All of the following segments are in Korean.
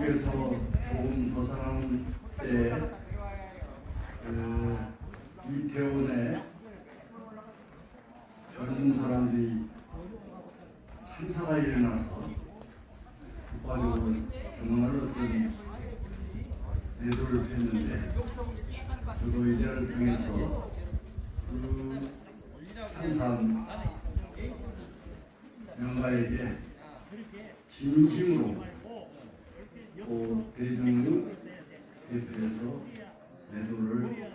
미국에서 조금 더 살아온 때 이태원에 젊은 사람들이 참사가 일어나서 국가적으로 정말 어떤 내도를 했는데 저도 이자를 통해서 그 참사 명가에게 진심으로 또 대중을 대표해서 내도를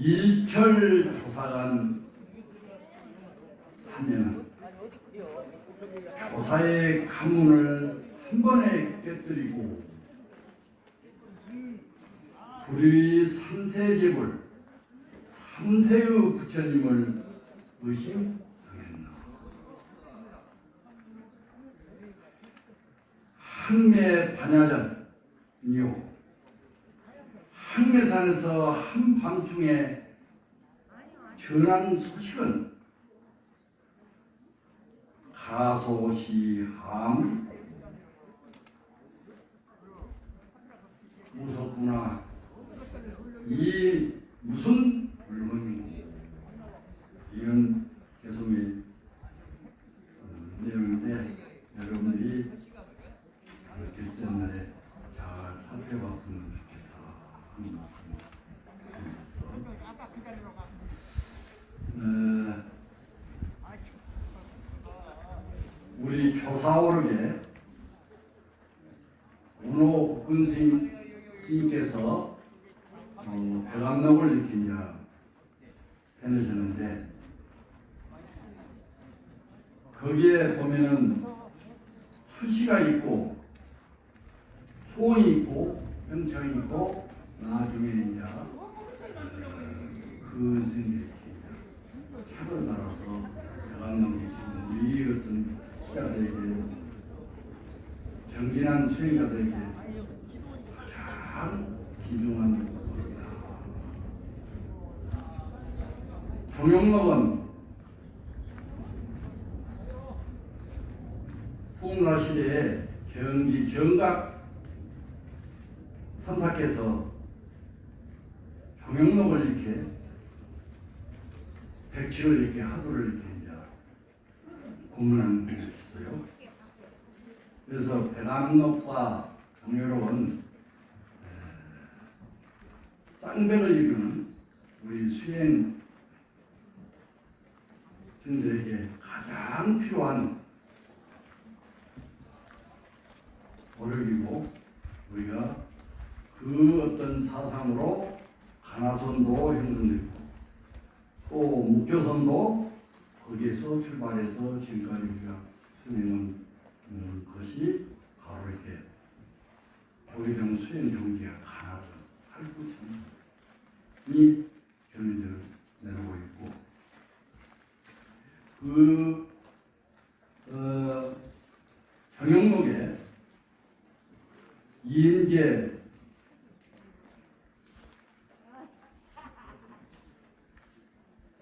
일철 조사관 하면 조사의 가문을 한 번에 깨뜨리고 불의 삼세제불 삼세의 부처님을 의심하겠나. 항매 반야전이요 항매산에서 한밤중에 전한 소식은 가소시함 무섭구나. 이 무슨 물건이고 이런 개성의 내용인데 여러분들이 결정 날에 잘 살펴봤으면 좋겠다 하는 말씀입니다. 우리 조사오르게 원호 국군 스님께서 배감록을 이렇게 이제 해놓으셨는데 거기에 보면은 수시가 있고 소원이 있고 병청이 있고 나중에 이제 그 스님들이 차로 따라서 배감록이 지금 우리 어떤 시자들에게 정진한 수행자들에게 가장 귀중한 것입니다. 종용록은 송라 시대에 경기 정각 선사께서 종용록을 이렇게 백치를 이렇게 하도를 이렇게 이제 고문한 게 있어요. 그래서 배감록과 종용록은 쌍벽을 이루는 우리 수행 스님들에게 가장 필요한 오력이고 우리가 그 어떤 사상으로 가나선도 형성되고 또 묵조선도 거기에서 출발해서 지금까지 우리가 수행은 것이 바로 이렇게 조계종 수행 종기가 가나선 할구천이 견인을 내놓고 있고 그 정형록에 이인재,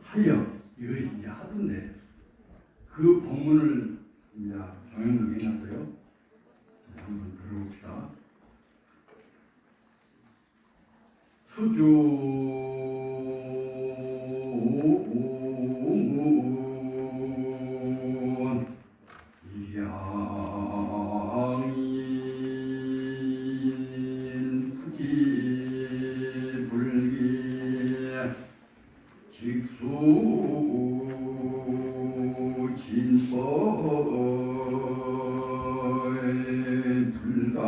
활력 이거 이제 하던데 그 본문을 이제 종영을 해놨어요. 한번 들어봅시다. 수주 일양인 부지 불기 직수 진법의 불간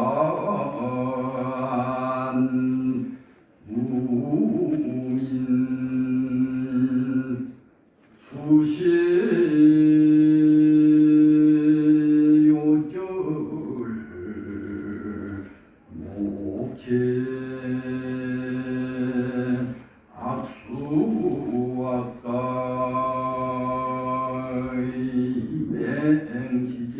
무민 수시요절 목체 악수악가의 맹시제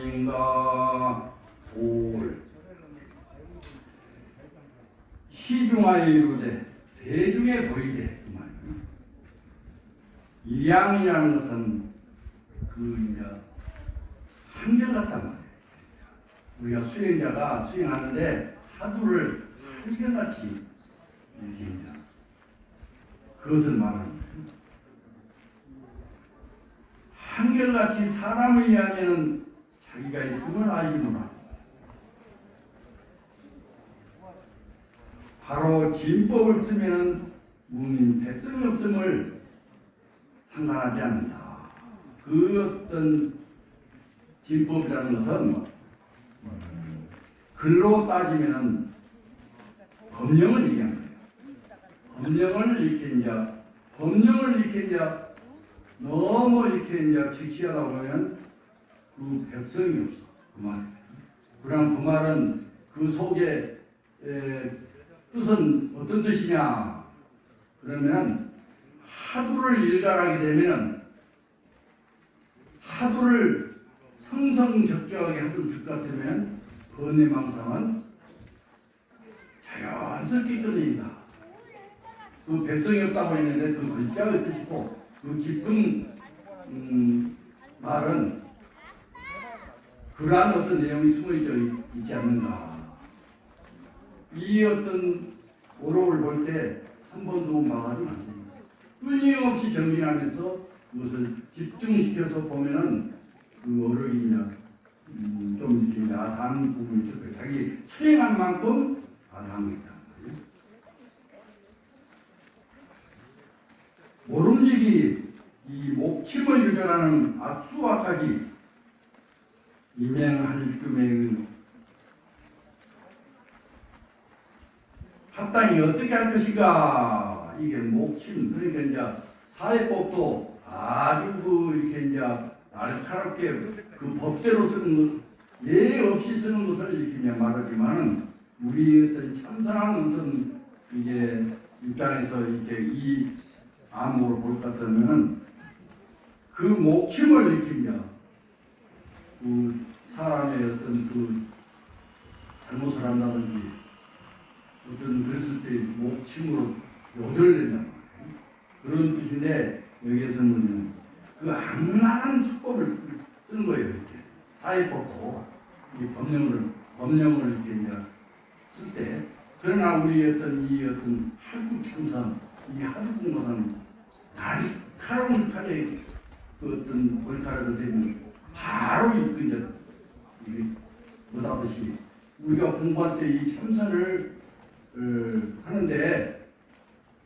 합자마생인가 올 시중하에 이르되 대중에 보이되 그 말이에요. 일양이라는 것은 그 이제 한결같단 말이에요. 우리가 수행자가 수행하는데 하두를 한결같이 이렇게 이제 그것을 말하는 거예요. 한결같이 사람을 위하여는 자기가 있음을 알지노라. 바로 진법을 쓰면은 무민 백성이 없음을 상관하지 않는다. 그 어떤 진법이라는 것은 글로 따지면은 법령을 얘기하는 거예요. 법령을 이렇게 이제 너무 이렇게 이제 직시하다 보면 그 백성이 없어. 그 말. 그럼 그 말은 그 속에 뜻은 어떤 뜻이냐? 그러면 하두를 일갈하게 되면은 하두를 성성적절하게 하두를 즉각되면 번뇌망상은 자연스럽게 끊어진다. 그 백성이 없다고 했는데 그 글자의 뜻이고 그 깊은 말은 그러한 어떤 내용이 숨어져 있지 않는가. 이 어떤 오록을 볼 때 한 번도 망하지 않습니다. 끊임없이 정진하면서 그것을 집중시켜서 보면은 그 오록이 좀 이렇게 아담 부분이 있을 거예요. 자기 수행한 만큼 아담이 있다. 모름지기 이 목침을 유전하는 악수악하기 임행할 금의 합당이 어떻게 할 것인가. 이게 목침 그러니까 이제 사회법도 아주 이렇게 이제 날카롭게 그 법대로 쓰는 것, 예 없이 쓰는 것을 이렇게 이제 말하지만은 우리 어떤 참선한 어떤 이게 입장에서 이렇게 이 암목을 볼 것 같으면은 그 목침을 이렇게 이제 그 사람의 어떤 그 잘못을 한다든지 어떤 그랬을 때 목침으로 요절된단 말이에요. 그런 뜻인데 여기에서는 그 악랄한 수법을 쓰는 거예요. 이렇게 사회법도 이 법령을 이렇게 이제 쓸 때 그러나 우리 어떤 이 어떤 할구치구선 이 하두공무선 날카로운 칼에 그 어떤 머리카락을 대면 바로 이제 뭐라듯이 우리가 공부할 때 이 참선을 하는데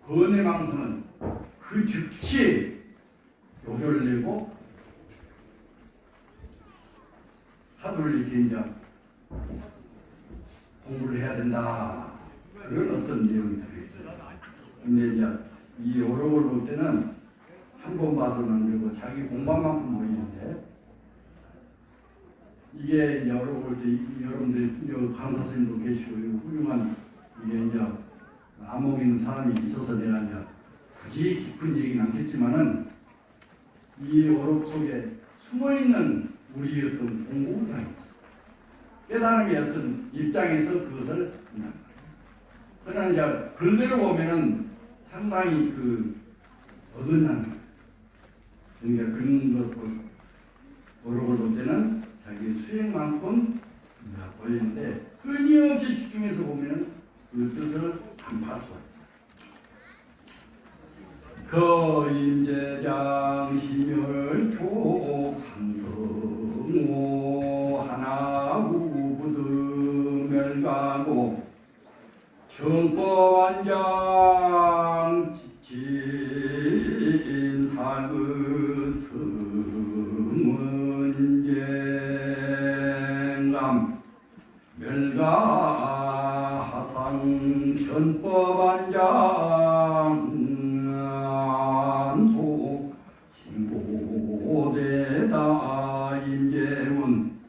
번뇌망상은 그 즉시 요결을 내고 하두를 이렇게 이제 공부를 해야 된다. 그런 어떤 내용이 들어있어요. 근데 이제 이 오록을 볼 때는 한 번 봐서는 안 되고 자기 공부만큼 보이는데 이게 이제 오록을 볼 때 여러분들 강사 선생님도 계시고 훌륭한 이게 이제 암목 있는 사람이 있어서 내가 이제 굳이 깊은 얘기는 않겠지만은 이 오록 속에 숨어있는 우리 어떤 공부상이 있어요. 깨달음의 어떤 입장에서 그것을 한단 말이에요. 그러나 이제 글대로 보면은 상당히 그 어긋난 거예요. 그러니까 그런 것 오록을 볼 때는 자기 수행만큼 보이는데 끊임없이 집중해서 보면은 그 뜻을 간파할 수가 있어요. 거임제장 심열초 상성오 하나구 부득 멸가고 정법안장 지친 사그 성은쟁감 멸가하상 견법안장 안속 신고대다 임재운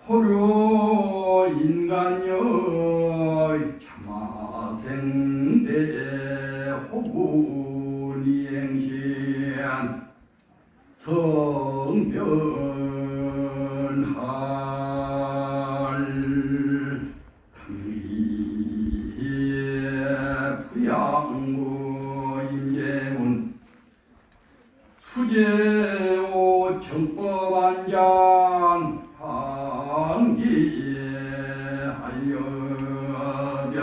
호료 인간여 참화생대 호군이행시한 성변할 당리의 부양무 임재운 수제오 정법안장 항기에 하려변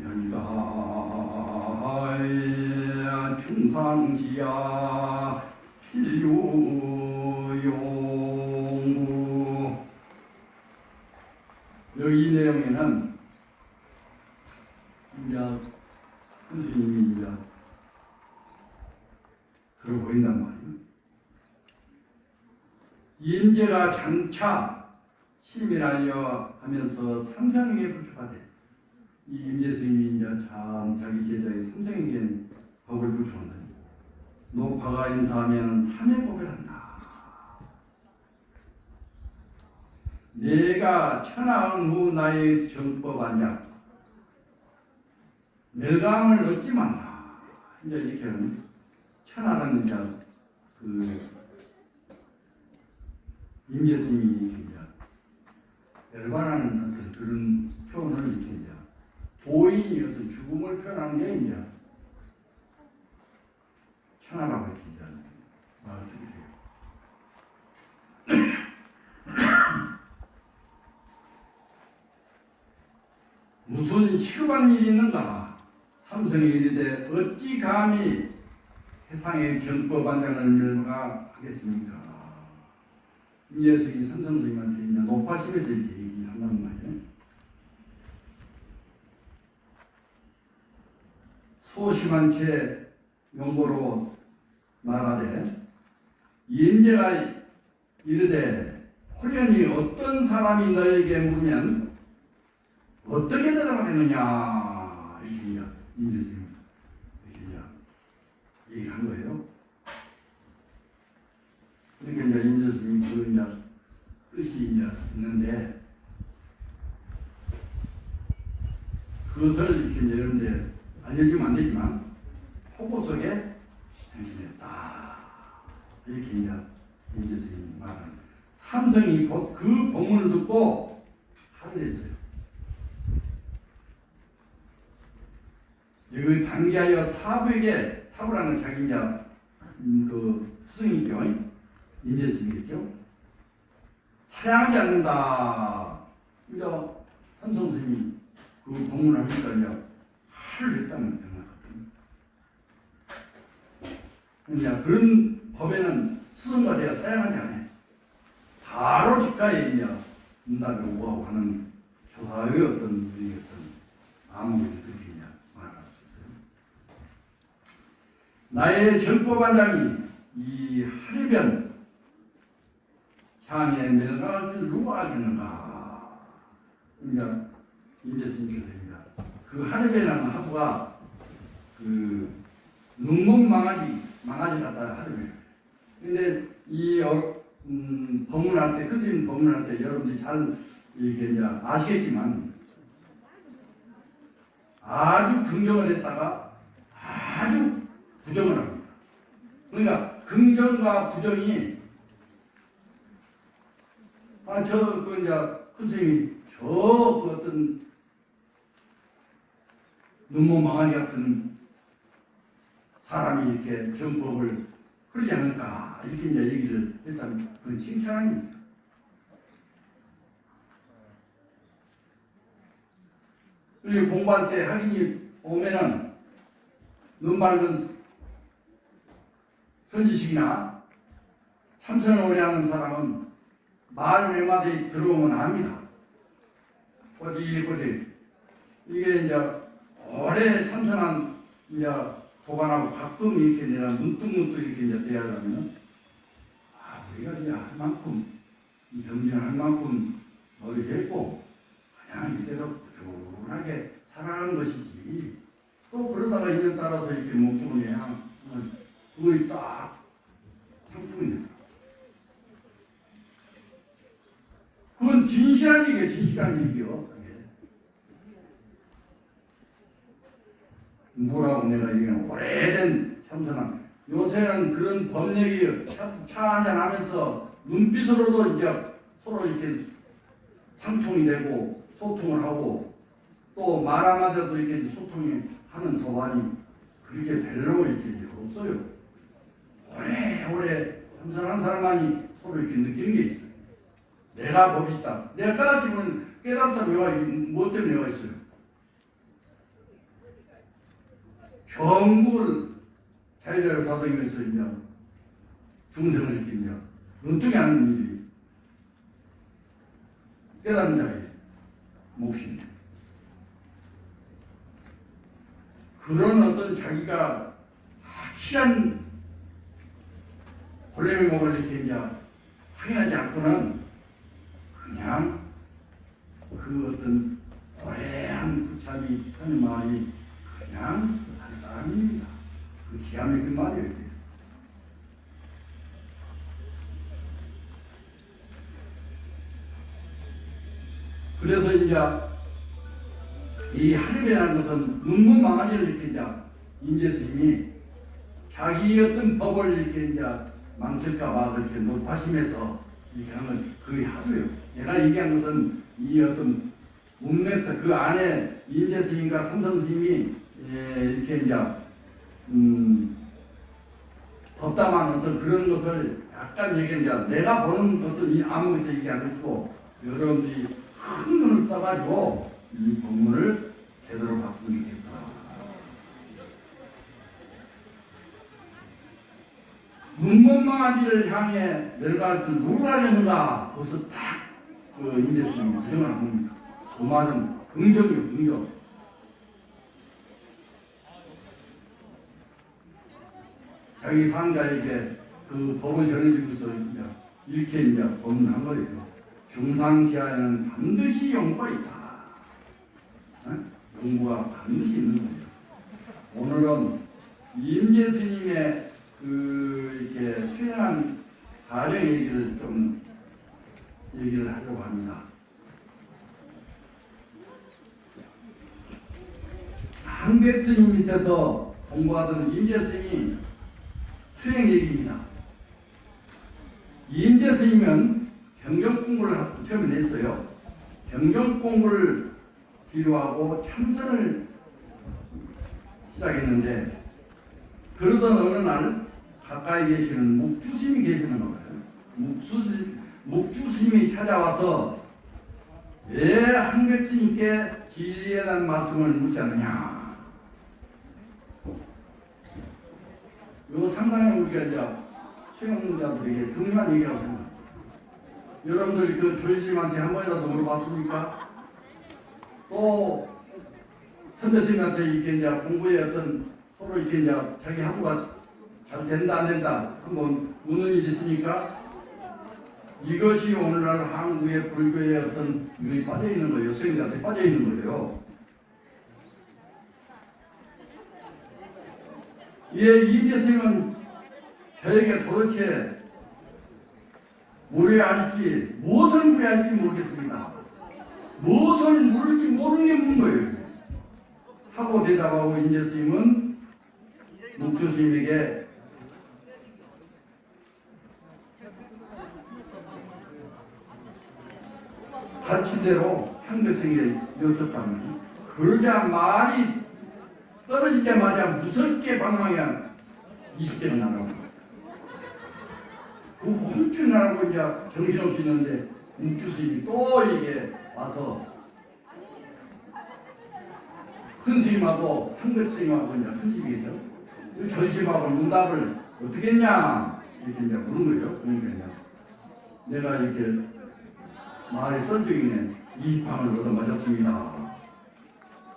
연가의 중상지야 필요용무. 여기 이 내용에는 이제 선생님이 이제 그러 보인단 말이에요. 인재가 장차 심이라여 하면서 삼성에게 부축하되 이 임재 스님이 이제 참 자기 제자의 삼성에게 법을 부축한다. 노파가 인사하면 삼의 법을 한다. 내가 천하은 후 나의 정법안장 멸감을 얻지 말라. 이제 이렇게 하는 천하라는 이제 그 임재 스님이 이제 멸관하는 어떤 그런 표현을 이렇게 이제 도인이 어떤 죽음을 표현하는 게 이제 천하라고 이렇게 이제 말씀을 해요. 무슨 시급한 일이 있는가? 삼성이 이르되 어찌 감히 세상의 정법안장을 멸망하겠습니까? 이 녀석이 삼성스님한테 이제 노파심에서 이렇게 얘기를 한단 말이에요. 소심한 채 명보로 말하되 인재가 이르되 호련히 어떤 사람이 너에게 물으면 어떻게 대답하겠느냐 이렇게 인재스님 이렇게 얘기한 거예요. 그러니까 이제 인재스님이 그 이제 뜻이 이제 있는데 그것을 이렇게 이런데 알려주면 안 되지만 포고 속에 당신의 딱 이렇게 이제 인재스님이 말하는 삼성이 곧 그 법문을 듣고 하를 했어요. 여기 당기하여 사부에게 사부라는 자기 이제 그 스승이죠. 임재스님이겠죠. 사양하지 않는다. 이제 삼성 스님이 그 법문을 하니까 이제 하를 했다면 되는 거거든요. 이제 그런 법에는 스승과 제가 사양하지 않아요. 바로 직가에 이제 문답을 오하고 하는 조사의 어떤 우리 어떤 암흑을 그렇게 이제 말할 수 있어요. 나의 정법안장이 이 하리변 향에 멸망할 줄 누가 알겠는가? 이제 임재스님께서 그 하리변이라는 하부가 그 눈먼 망아지 같다 하리변. 근데 이 법문할 때, 크스님 법문할 때 여러분들이 잘 이게 이제 아시겠지만 아주 긍정을 했다가 아주 부정을 합니다. 그러니까 긍정과 부정이 그 이제 큰 스님이 그 어떤 눈먼 망아지 같은 사람이 이렇게 정법을 그러지 않을까 이렇게 이제 얘기를 일단 그 칭찬입니다. 그리고 공부할 때 학인이 오면은 눈 밝은 선지식이나 참선을 오래 하는 사람은 말 몇 마디 들어오면 압니다. 꼬지꼬지 이게 이제 오래 참선한 이제 도반하고 가끔 이렇게 내가 문득문득 이렇게 이제 대하려면 우리가 이제 할 만큼 정진할 만큼 노력했고 그냥 이대로 부지런하게 살아가는 것이지 또 그러다가 인연 따라서 이렇게 못 죽으면 그걸 딱 상품이 됩니다. 그건 진실한 얘기예요. 진실한 얘기요. 뭐라고 내가 얘기하면 오래된 참선함. 요새는 그런 법례기 차 한잔 하면서 눈빛으로도 이제 서로 이렇게 상통이 되고 소통을 하고 또 말 한마디도 이렇게 소통이 하는 도반이 그렇게 별로 이렇게 없어요. 오래오래 참선한 사람만이 서로 이렇게 느끼는 게 있어요. 내가 법이 있다. 내가 깨닫지만 깨닫다 뭐 때문에 내가 있어요. 경국을 자유자유 다독이면서 이제 중생을 이렇게 눈뜨게 하는 일이 깨닫는 자의 몫입니다. 그런 어떤 자기가 확실한 본래의 목을 이렇게 이제 확인하지 않고는 그냥 그 어떤 오래한 부참이 하는 말이 그냥 한 사람입니다. 그 기가 막힌 말이에요. 그래서 이제 이 하림이라는 것은 눈먼 망아지를 이렇게 이제 임재스님이 자기 어떤 법을 이렇게 이제 망칠까봐 그렇게 높아심에서 이렇게 하면 그게 하도요. 내가 얘기한 것은 이 어떤 문맥서 그 안에 임재스님과 삼성스님이 이렇게 이제 덕담한 어떤 그런 것을 약간 얘기한 이제 내가 보는 어떤 이 암흑에서 얘기한 것이고 여러분들이 큰 눈을 떠가지고 이 본문을 제대로 봤으면 좋겠다. 눈먼 망아지를 향해 내가 누굴 하려는가 그것을 딱그 임재스님이 부정을 한 겁니다. 그 말은 긍정이요, 긍정. 자기 상자에게 그 법을 전해주고서 이렇게 이제 법문한 거예요. 중상지하에는 반드시 용부가 있다. 용부가 반드시 있는 거예요. 오늘은 임재 스님의 그 이렇게 수행한 가정 얘기를 좀 얘기를 하려고 합니다. 한백 스님 밑에서 공부하던 임재 스님이 수행 얘기입니다. 임재 스님은 경전 공부를 처음에 했어요. 경전 공부를 필요하고 참선을 시작했는데 그러던 어느 날 가까이 계시는 묵주스님이 계시는 거예요. 묵주스님이 찾아와서 왜 한백 스님께 진리에 대한 말씀을 묻지 않느냐. 이거 상당히 우리가 이제 수행자들에게 중요한 얘기라고 생각합니다. 여러분들이 그 조이스님한테 한 번이라도 물어봤습니까? 또 선배스님한테 이렇게 이제 공부에 어떤 서로 이렇게 이제 자기 학부가 잘 된다 안 된다 한번 묻는 일이 있습니까? 이것이 오늘날 한국의 불교의 어떤 유에 빠져 있는 거예요. 수행자한테 빠져 있는 거예요. 임재 스님은 저에게 도대체 물어야 할지 무엇을 물어야 할지 모르겠습니다. 무엇을 물을지 모르는 게 묻는 거예요. 하고 대답하고 임재 스님은 묵주 스님에게 말씀대로 한교생에 여쭙다면 그러자 말이 떨어지자마자 무섭게 방망이야 20대가 나가고 그 훔쳐 나가고 이제 정신없이 있는데 묵주스님이 또 이게 와서 큰 스님하고 한글 스님하고 이제 큰 스님이죠. 그 전심하고 문답을 어떻게 했냐 이렇게 이제 물은 거예요. 그러니까 이제 내가 이렇게 말이 던져있네 20방을 얻어 맞았습니다.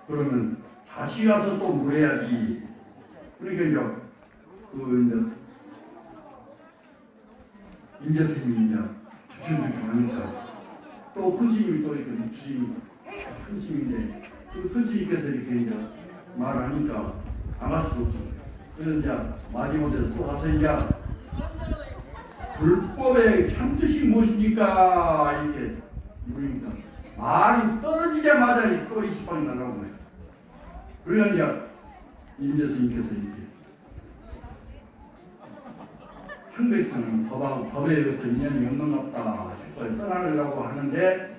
그러면 다시 가서 또 물어야지. 그러니까 이제 그 이제 임재 스님이 이제 주춤주춤 하니까 또 큰 스님이 또 이렇게 묵주스님 큰 스님인데 그 큰 스님께서 이렇게 이제 말을 하니까 안 갈 수가 없어요. 그래서 이제 마지못해서 또 가서 이제 불법의 참뜻이 무엇입니까? 이렇게 물으니까 말이 떨어지자마자 또 20방이 나가고 그래요. 그러니까 이제 임재 스님께서 이렇게 한백성은 법에 어떤 인연이 없는 것 같다 싶어서 떠나려고 하는데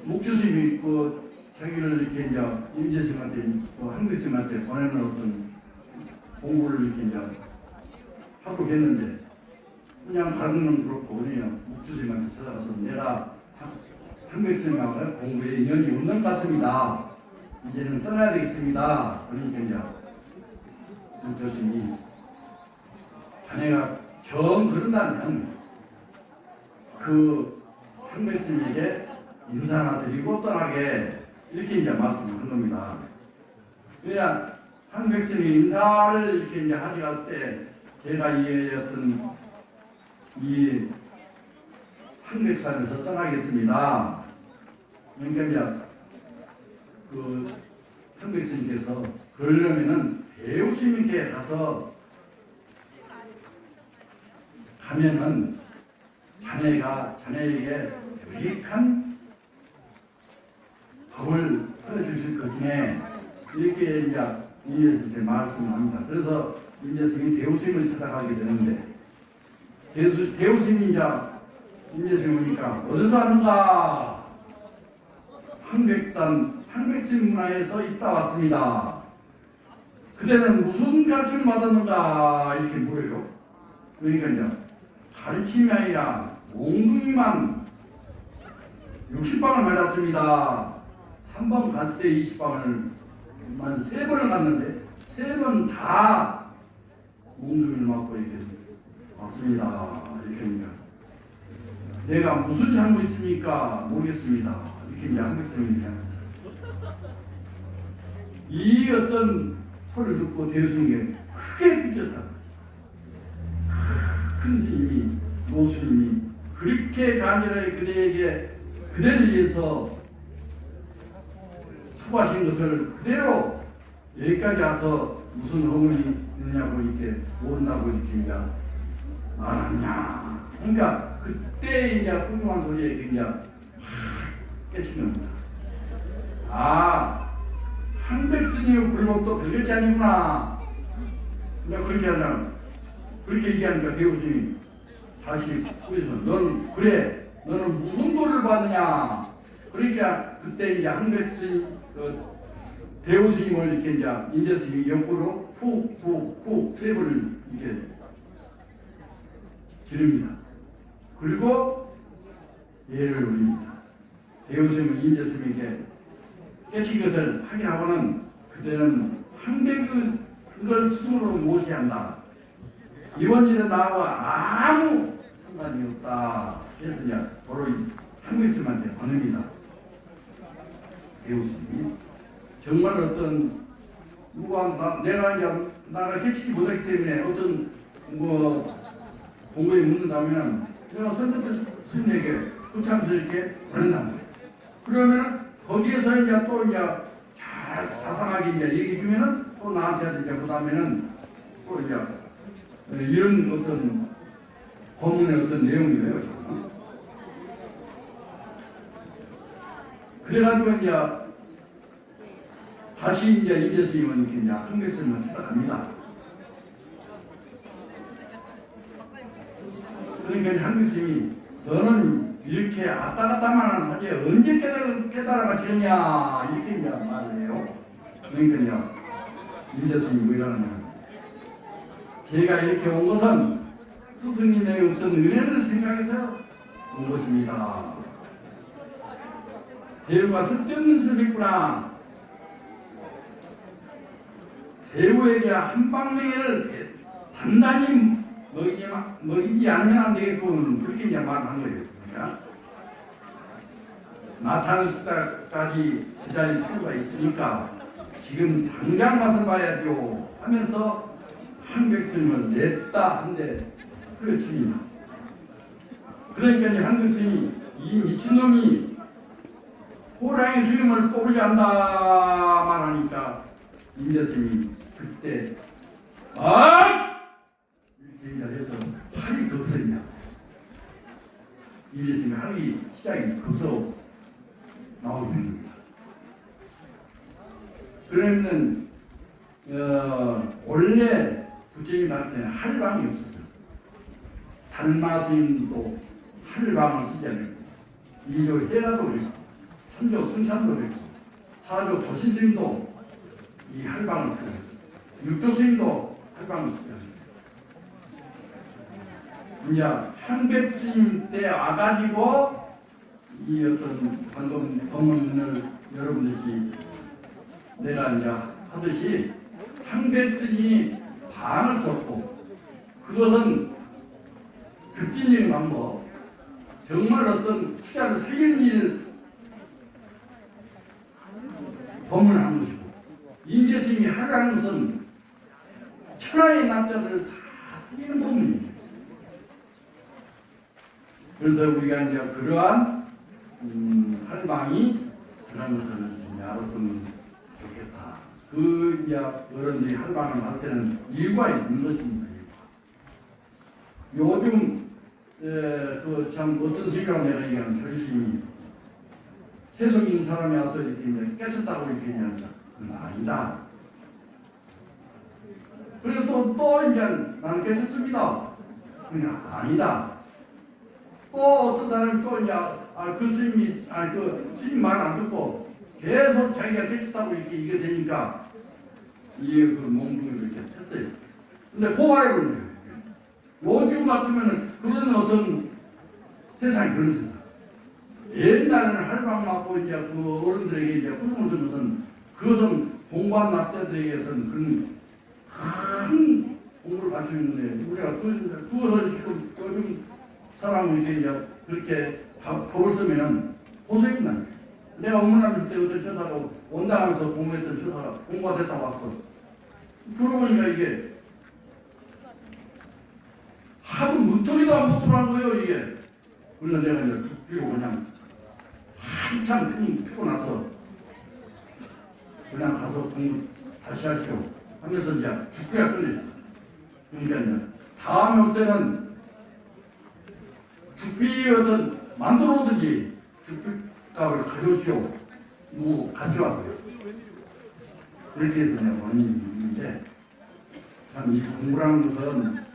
묵주스님이 그 자기를 이렇게 이제 임재 스님한테 그 한백성한테 보내는 어떤 공부를 이렇게 이제 하도록 했는데 그냥 가르는 그렇고 그냥 묵주스님한테 찾아가서 내가 한백성하고 공부에 인연이 없는 것 같습니다. 이제는 떠나야 되겠습니다. 그러니까 이제 묵주스님이 자네가 정 그런다면 그 한백스님에게 인사나 드리고 떠나게 이렇게 이제 말씀을 한 겁니다. 그냥 한백스님이 인사를 이렇게 이제 하실 때 제가 이 어떤 이 한백산에서 떠나겠습니다. 그러니까 이제 그 한백스님께서 그러려면은 배우스님께 가서 하면은 자네에게 유익한 법을 풀어주실 것이네 이렇게 이제 임재스님께 말씀합니다. 그래서 임재스님이 대우스님을 찾아가게 되는데 대우스님이 이제 임재스님 오니까 어디서 왔는가? 한백스님 문화에서 있다 왔습니다. 그대는 무슨 가르침을 받았는가? 이렇게 물어요. 그러니까 이제 가르침이 아니라 몽둥이만 60방을 맞았습니다. 한 번 갈 때 20방을 만 3번을 갔는데 3번 다 몽둥이를 맞고 이렇게 왔습니다. 이렇게 하니까 내가 무슨 잘못했습니까? 모르겠습니다. 이렇게 이제 한백성이 이 어떤 소리를 듣고 대수님이 크게 삐졌다. 큰 스님이 노스님이 그렇게 간절하게 그대를 위해서 수고하신 것을 그대로 여기까지 와서 무슨 허물이 있느냐고 이렇게 모른다고 이렇게 이제 말하냐. 그러니까 그때 이제 훌륭한 소리에 이제 깨치는 겁니다. 아, 한백스님의 불법도 별것이 아니구나. 그냥 그렇게 하자. 그렇게 얘기하니까 배우님이 다시 그래서 너는 무슨 도를 받느냐. 그러니까 그때 이제 한백스님 대우스님을 이렇게 이제 임재스님이 옆으로 훅 3번을 이렇게 지릅니다. 그리고 예를 올립니다. 대우스님은 임재스님에게 깨친 것을 확인하고는 그때는 한백을 스스로 모셔야 한다. 이번 일은 나와 아무 상관이 없다. 그래서 이제 바로 한백스님한테 보냅니다. 배우스님이 정말 어떤 내가 이제 나가 깨치지 못하기 때문에 어떤 공부에 묻는다면 내가 선생님 스님에게 구참스럽게 보낸단 말이에요. 그러면 거기에서 이제 또 이제 잘 자상하게 이제 얘기해 주면은 또 나한테 이제 그 다음에는 또 이제 이런 어떤 법문의 어떤 내용이에요. 그래가지고 이제 다시 이제 임재스님은 이렇게 이제 한백스님을 찾아갑니다. 그러니까 이제 한백스님이 너는 이렇게 왔다 갔다만 하지 언제 깨달아가지냐 이렇게 이제 말을 해요. 그러니까요 임재스님이 뭐 이러느냐, 제가 이렇게 온 것은 스승님의 어떤 은혜를 생각해서 온 것입니다. 배우가 쓸데없는 소리 있구나. 배우에게 한방맹이를 단단히 먹이지 않으면 안 되겠군. 그렇게 이제 말한 거예요. 그러니까 나타날 때까지 기다릴 필요가 있으니까 지금 당장 맛을 봐야죠 하면서 한백스님을 냈다 한데 흘려칩니다. 그러니까 이제 한백스님이 이 미친놈이 호랑이 수염을 뽑으지 않다 말하니까 임재스님이 그때 이렇게 해서 팔이 거슬냐, 임재스님이 하기 시작이 거슬러 나오게 된 겁니다. 그러면 원래 부처님이 나올 때는 할방이 없었어요. 단마스님도 할방을 쓰지 않았고, 2조 해가도 그랬고, 3조 승찬도 그랬고, 4조 도신스님도 이 할방을 쓰지 않았어요. 6조 스님도 할방을 쓰지 않았어요. 이제 한백스님 때 와가지고 이 어떤 방금 법문을 여러분들이 내가 이제 하듯이 한백스님이 방을 썼고, 그것은 급진적인 방법, 정말 어떤 투자를 살릴 일 법문을 한 것이고, 임재스님이 하라는 것은 천하의 남자들을 다 살리는 법문입니다. 그래서 우리가 이제 그러한 할방이 그런 것을 이제 알았으면 좋겠다. 그 이제 어른들이 할방을 할 때는 일과 있는 것입니다. 요즘 그 참 어떤 스님이라고 내가 얘기하는 조리스님이 세속인 사람이 와서 이렇게 이제 깨쳤다고 이렇게 얘기한다. 그건 아니다. 그리고 또 이제 나는 깨쳤습니다. 그냥 아니다. 또 어떤 사람이 또 이제 그 스님이 그 스님 말 안 듣고 계속 자기가 깨쳤다고 이렇게 이게 되니까 이게 그 몽둥이를 이렇게 했어요. 근데 고발해 버려요. 요즘 같으면은 그런 어떤 세상이 그런 세상. 옛날에는 할방 맞고 이제 그 어른들에게 이제 훌륭을 준 것은 그것은 공부한 납자들에게 어떤 그런 큰 공부를 가르치는데 우리가 그것을 지금 요즘 사람은 이렇게 이제 그렇게 법을 쓰면 고소입 나요. 내가 업문하실 때 어떤 처사가 원당하면서 공부했던 처사가 공부가 됐다고 왔어. 들어보니까 이게 하도 문턱이도 안 붙더란 거예요, 이게. 그래서 내가 이제 그리고 그냥 한참 피고 나서 그냥 가서 공부 다시 하시오 하면서 이제 죽기가 끊어졌어. 그러니까 이제 다음에 올 때는 죽비 어떤 만들어 오든지 죽비값을 가져오시오. 누구 같이 왔어요. 그렇게 해서 내가 원인인데 참 이 공부라는 것은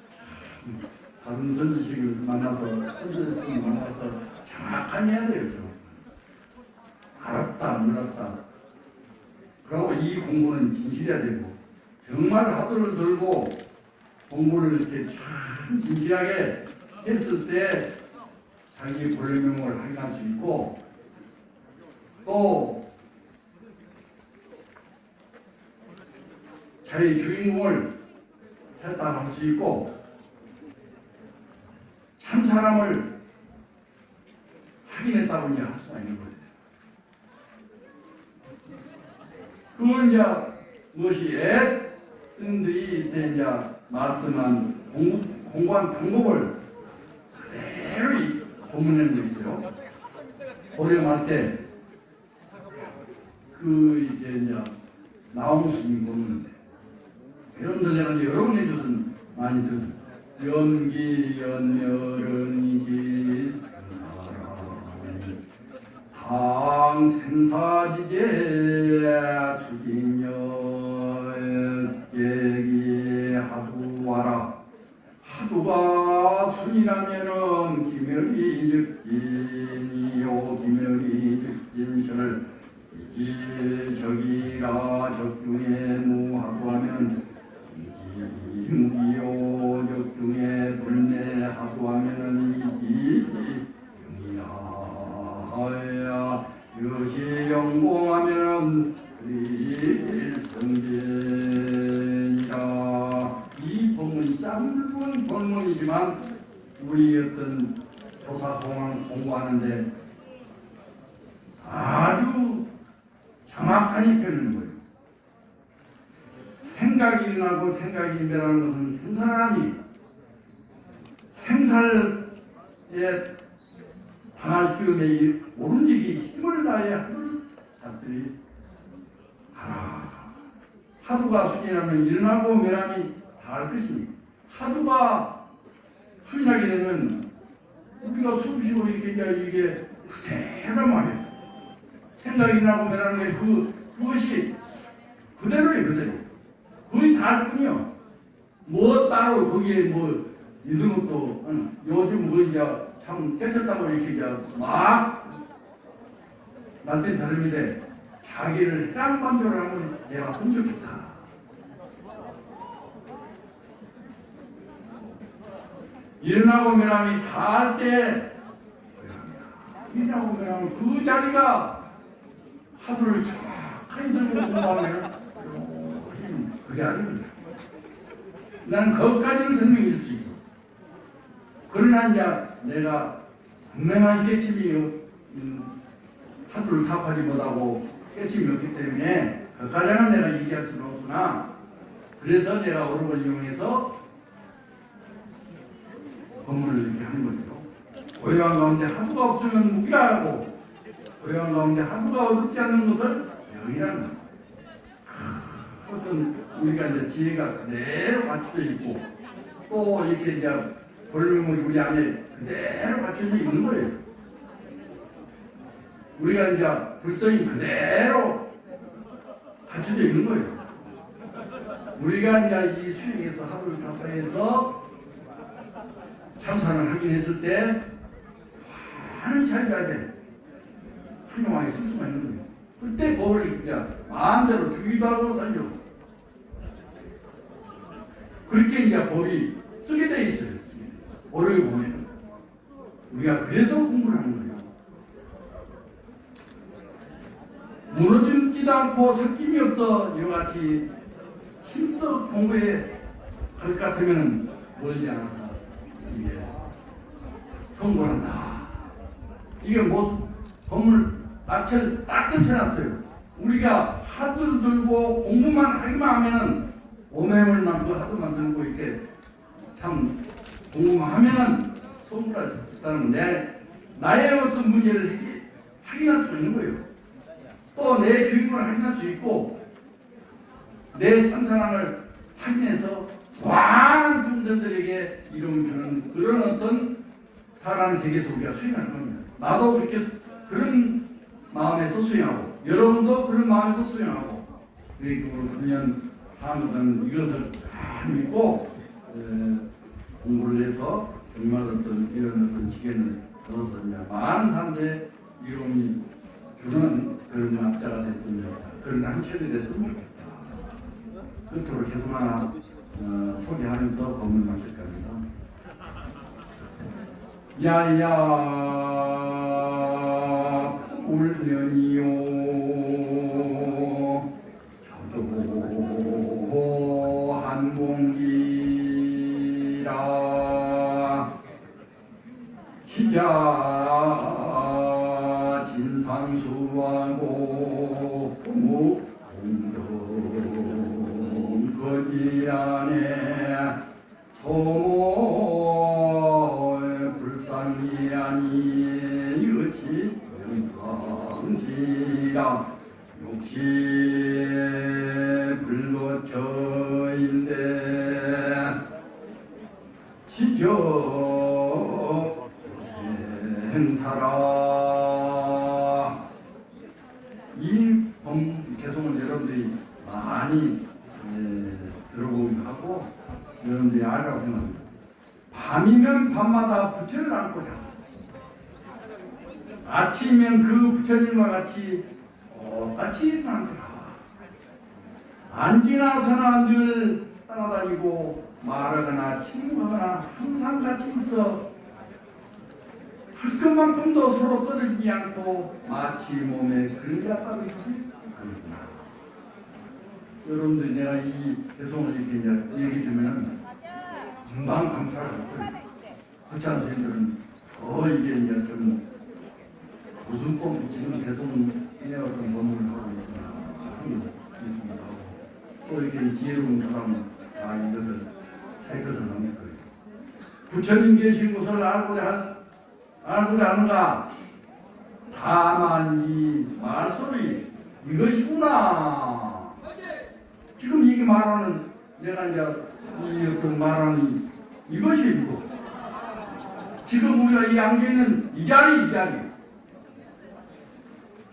다른 선지식을 만나서 선지식을 만나서 정확하게 해야 돼요. 알았다 몰랐다. 그리고 이 공부는 진실해야 되고 정말 하도를 들고 공부를 이렇게 참 진실하게 했을 때 자기 본래명을 확인할 수 있고 또 자기 주인공을 했다 할 수 있고 참 사람을 확인했다고 이제 할 수가 있는 거예요. 그건 이제 무엇이 옛 스님들이 이때 이제 말씀한 공부한 방법을 그대로 이 본문에 돼 있어요. 고령할 때 그 이제 나옴스님 본문인데 여러분들 내가 이제 여러 번 해줘서 많이 들었어요. 연기 연여른이지 당 생사지제 수진여 깨기 하두와라. 하두가 순이라면은 기멸이 적지 이무기요 적중에 불내하고 하면은 이기 영이야 이것이 영공하면은 일성전이라. 이 본문이 짧은 본문이지만 우리 어떤 조사 공부하는데 아주 정확하게 펴는 거예요. 생각이 일어나고 생각이 일어나는 것은 생사람이 생살에 당할 경우에 오른지기 힘을 다해 하도를 잡들이 하라. 하두가 순이라면 일어나고 멸함이 다할 것이니 하두가 순이하게 되면 우리가 숨쉬고 이렇게 이게 그대로 말이에요. 생각이 나고 멸하는 게 그것이 그대로예요. 그대로. 거의 다 할 뿐이요. 뭐 따로 거기에 뭐 이런 것도 요즘 뭐 이제 참 깨끗하고 이렇게 이제 막 날땐 다릅니다. 자기를 쌍반조를 하면 내가 성적했다. 일어나고 멸함이 다 할 때 일어나고 멸하면 그 자리가 하루를 쫙 들고 공부하면 그게 아닙니다. 나는 거기까지는 설명해 줄 수 있어. 그러나 이제 내가 분명한 깨침이 하루를 타파지 못하고 깨침이 없기 때문에 그까지는 내가 얘기할 수는 없으나 그래서 내가 어록을 이용해서 법문을 이렇게 하는 거죠. 고요한 가운데 하루가 없으면 무기라고 고요한 가운데 하루가 어둡지 않는 것을 영이라는 거예요. 어떤 우리가 이제 지혜가 그대로 갖춰져 있고 또 이렇게 이제 볼륨을 우리 안에 그대로 갖춰져 있는 거예요. 우리가 이제 불성이 그대로 갖춰져 있는 거예요. 우리가 이제 이 수행에서 하루를 타파해서 참선을 하긴 했을 때 많은 차이가 돼. 한영화에 쓸 수가 있는 거예요. 그때 법을 이제 마음대로 주기도 하고 써요. 그렇게 이제 법이 쓰게 돼 있어요. 어려이 보면 우리가 그래서 공부를 하는 거예요. 무너지지도 않고 삭김이 없어 이와 같이 힘써 공부해 할 것 같으면 멀지 않아서 이게 성공한다. 이게 뭐 법문을 딱 떨쳐놨어요. 우리가 하도 들고 공부만 하기만 하면은 오매물만 그 하도만 들고 이렇게 참 공부만 하면은 성공할 수 있다는 나의 어떤 문제를 확인할 수 있는 거예요. 또 내 주인공을 확인할 수 있고 내 참선함을 확인해서 많은 중생들에게 이름 주는 그런 어떤 사람 댁에서 우리가 수행할 겁니다. 나도 그렇게 그런 마음에서 수행하고 여러분도 그런 마음에서 수행하고 그리고 금년 다음부터는 이것을 잘 믿고 공부를 해서 정말 어떤 이런 어떤 지견을 얻어서 많은 사람들의 이름이 주는 그런 학자가 됐으면 좋겠다. 그런 한철이 됐으면 좋겠다. 그토록 계속 하나 소개하면서 법문 마칠 겁니다. 야야 울면이요 저도 한공기라 기자 진상수하고 공동 거기 안에 소모 불상이 아니 이것이 영상시라 욕시 불거처인데 지저 행사라. 이 개성은 여러분들이 많이 들어보기도 하고 여러분들이 알라고 생각합니다. 밤이면 밤마다 부처를 안고 자고 아침이면 그 부처님과 같이 똑같이 일어나더라. 안 지나서나 늘 따라다니고 말하거나 침묵하거나 항상 같이 있어 할 것만큼도 서로 떨어지지 않고 마치 몸에 걸렸다고 있지 않구나. 여러분들 내가 이 개성을 이렇게 이제 얘기 주면은 금방 감탄을 했어요. 그렇지 않으신들은 이게 이제 좀 무슨 법 지금 개성의 어떤 법문을 하고 있구나. 또 이렇게 지혜로운 사람은 다 이것을 새 것을 남길 거예요. 부처님 계신 곳을 알고자 하는가? 다만 이 말소리 이것이구나. 지금 이게 말하는 내가 이제 이 어떤 말하는 이것이 이거. 지금 우리가 이 앉아있는 이 자리.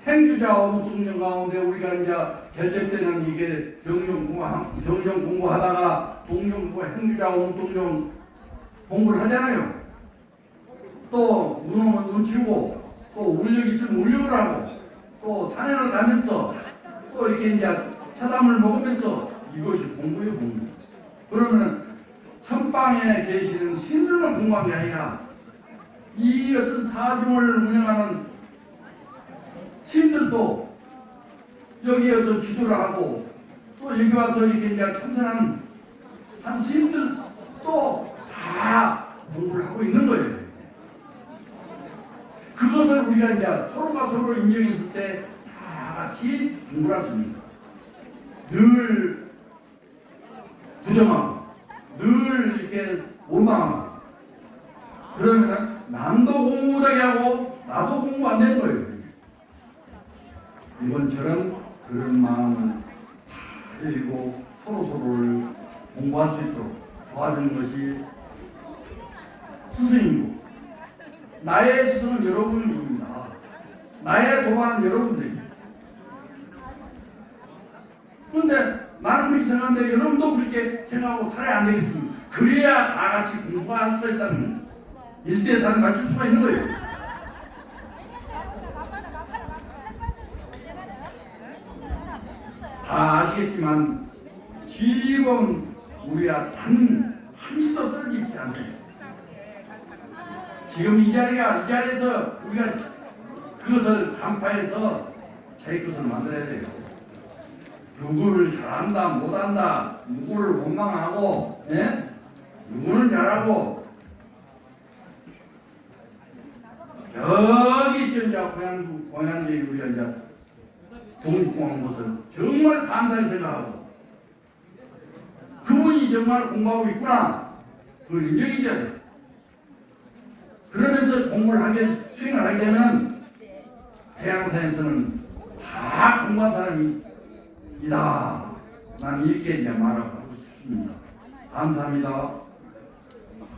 행주자 어무통령 가운데 우리가 이제 결제 때는 이게 정령 공부하다가 동령부 행주자 어무통령 공부를 하잖아요. 또 눈오면 눈 치우고 또 울력 있으면 울력을 하고 또 산행을 가면서 또 이렇게 이제 차담을 먹으면서 이것이 공부예요, 공부. 그러면 선방에 계시는 신들만 공부한 게 아니라 이 어떤 사중을 운영하는 신들도 여기에 어떤 기도를 하고 또 여기 와서 이렇게 이제 참선하는 한 신들도 다 공부를 하고 있는 거예요. 그것을 우리가 이제 서로가 서로 인정했을 때 다 같이 공부를 했습니다. 늘 부정하고 늘 이렇게 원망하고 그러면 남도 공부 못하게 하고 나도 공부 안 되는 거예요. 이번처럼 그런 마음을 다 드리고 서로를 공부할 수 있도록 도와주는 것이 스승이고 나의 스승은 여러분입니다. 나의 도반은 여러분들입니다. 그런데 나는 그렇게 생각하는데 여러분도 그렇게 생각하고 살아야 안 되겠습니까? 그래야 다 같이 공부할 수가 있다는 일대사를 맞출 수가 있는 거예요. 다 아시겠지만 지금 우리가 단 한시도 떨어지지 않아요. 지금 이 자리에서 우리가 그것을 간파해서 자기 것을 만들어야 돼요. 누구를 잘한다 못한다 누구를 원망하고 누구는 잘하고 저기 있죠 이제 고향제 우리가 이제 독립공화국 것을 정말 감사히 생각하고 그분이 정말 공부하고 있구나 그걸 인정해줘야 돼. 그러면서 공부를 수행을 하게 되면 태양사에서는 다 공부한 사람이다. 나는 이렇게 이제 말하고 싶습니다. 감사합니다.